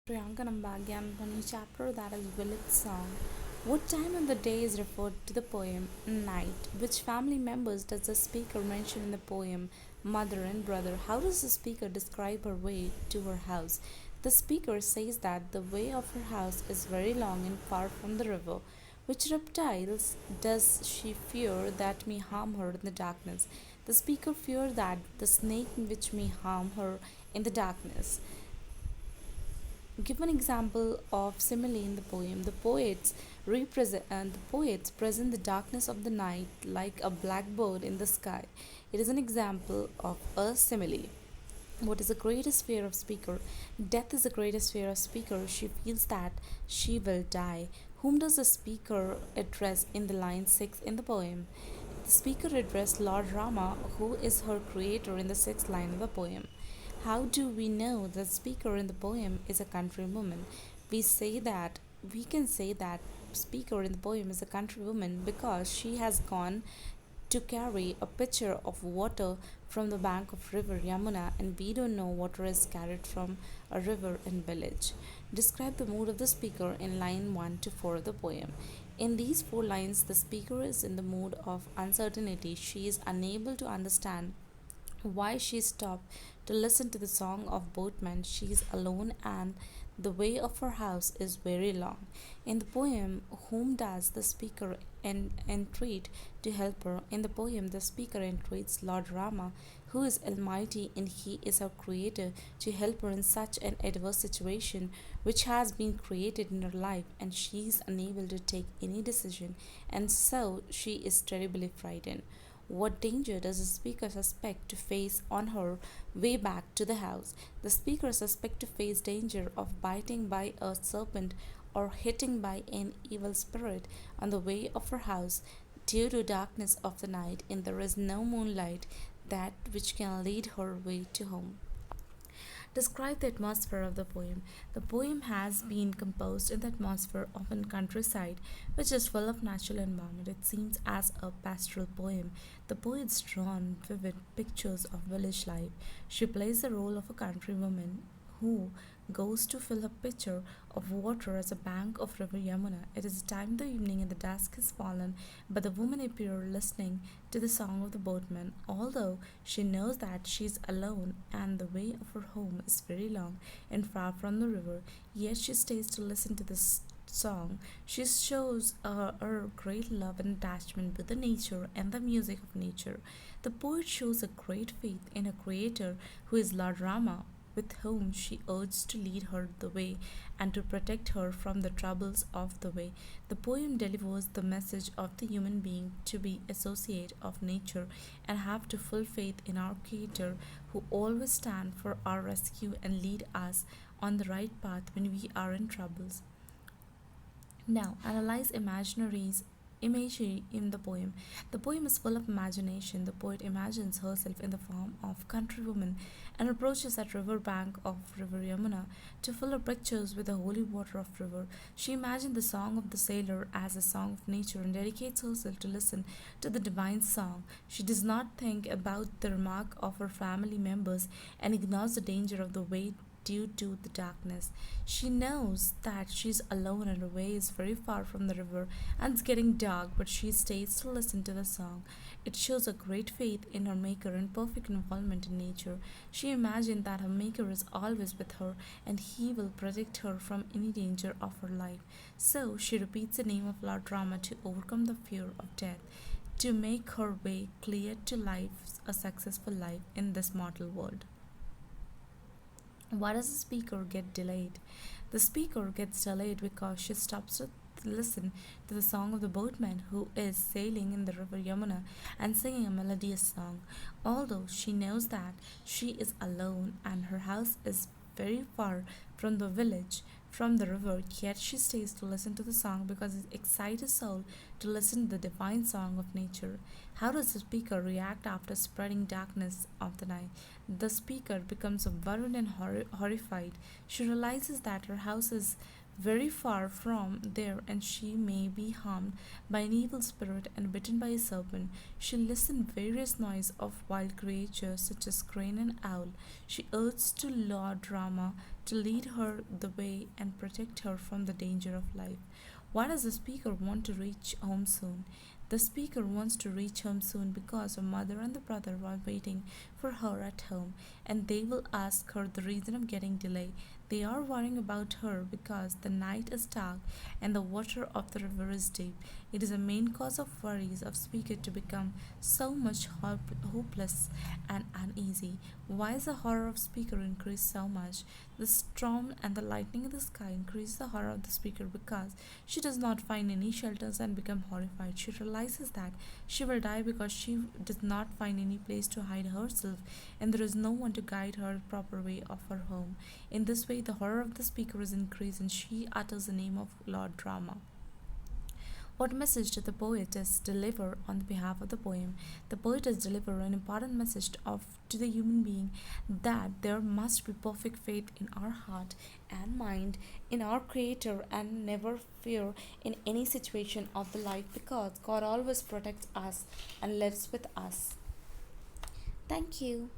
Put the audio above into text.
Priyanka Nambagyan from a chapter that is Village Song. What time of the day is referred to the poem Night? Which family members does the speaker mention in the poem Mother and Brother? How does the speaker describe her way to her house? The speaker says that the way of her house is very long and far from the river. Which reptiles does she fear that may harm her in the darkness? The speaker fears that the snake which may harm her in the darkness. Give an example of simile in the poem. The poets present the darkness of the night like a blackbird in the sky. It is an example of a simile. What is the greatest fear of speaker? Death is the greatest fear of speaker. She feels that she will die. Whom does the speaker address in the line 6 in the poem? The speaker addressed Lord Rama, who is her creator, in the sixth line of the poem. How do we know the speaker in the poem is a countrywoman? We say that we can say that speaker in the poem is a countrywoman because she has gone to carry a pitcher of water from the bank of river Yamuna, and we don't know water is carried from a river in village. Describe the mood of the speaker in line 1 to 4 of the poem. In these four lines, the speaker is in the mood of uncertainty. She is unable to understand why she stopped to listen to the song of boatmen. She is alone and the way of her house is very long. In the poem, whom does the speaker entreat to help her? In the poem, the speaker entreats Lord Rama, who is almighty and he is her creator, to help her in such an adverse situation which has been created in her life, and she is unable to take any decision, and so she is terribly frightened. What danger does the speaker suspect to face on her way back to the house? The speaker suspects to face danger of biting by a serpent or hitting by an evil spirit on the way of her house due to darkness of the night, and there is no moonlight that which can lead her way to home. Describe the atmosphere of the poem. The poem has been composed in the atmosphere of a countryside which is full of natural environment. It seems as a pastoral poem. The poet's drawn vivid pictures of village life. She plays the role of a countrywoman who goes to fill a pitcher of water at the bank of river Yamuna. It is time of the evening and the dusk has fallen, but the woman appears listening to the song of the boatman. Although she knows that she is alone and the way of her home is very long and far from the river, yet she stays to listen to this song. She shows her great love and attachment with the nature and the music of nature. The poet shows a great faith in a creator who is Lord Rama, with whom she urges to lead her the way and to protect her from the troubles of the way. The poem delivers the message of the human being to be associate of nature and have to full faith in our Creator who always stand for our rescue and lead us on the right path when we are in troubles. Now, analyze imagery in the poem. The poem is full of imagination. The poet imagines herself in the form of countrywoman and approaches that river bank of river Yamuna to fill her pictures with the holy water of river. She imagines the song of the sailor as a song of nature and dedicates herself to listen to the divine song. She does not think about the remark of her family members and ignores the danger of the way due to the darkness. She knows that she's alone and her way is very far from the river and it's getting dark, but she stays to listen to the song. It shows a great faith in her Maker and perfect involvement in nature. She imagined that her Maker is always with her and he will protect her from any danger of her life. So she repeats the name of Lord Rama to overcome the fear of death, to make her way clear to life, a successful life in this mortal world. Why does the speaker get delayed? The speaker gets delayed because she stops to listen to the song of the boatman who is sailing in the river Yamuna and singing a melodious song. Although she knows that she is alone and her house is very far from the village, from the river, yet she stays to listen to the song because it excites her soul to listen to the divine song of nature. How does the speaker react after spreading darkness of the night? The speaker becomes worried and horrified. She realizes that her house is very far from there, and she may be harmed by an evil spirit and bitten by a serpent. She listened various noise of wild creatures such as crane and owl. She urged to Lord Rama to lead her the way and protect her from the danger of life. Why does the speaker want to reach home soon? The speaker wants to reach home soon because her mother and the brother are waiting for her at home, and they will ask her the reason of getting delayed. They are worrying about her because the night is dark and the water of the river is deep. It is a main cause of worries of speaker to become so much hopeless and uneasy. Why is the horror of speaker increased so much? The storm and the lightning in the sky increase the horror of the speaker because she does not find any shelters and become horrified. She realizes that she will die because she does not find any place to hide herself, and there is no one to guide her the proper way of her home. In this way, the horror of the speaker is increased, and she utters the name of Lord Rama. What message did the poetess deliver on the behalf of the poem? The poetess delivered an important message to the human being that there must be perfect faith in our heart and mind in our Creator and never fear in any situation of the life because God always protects us and lives with us. Thank you.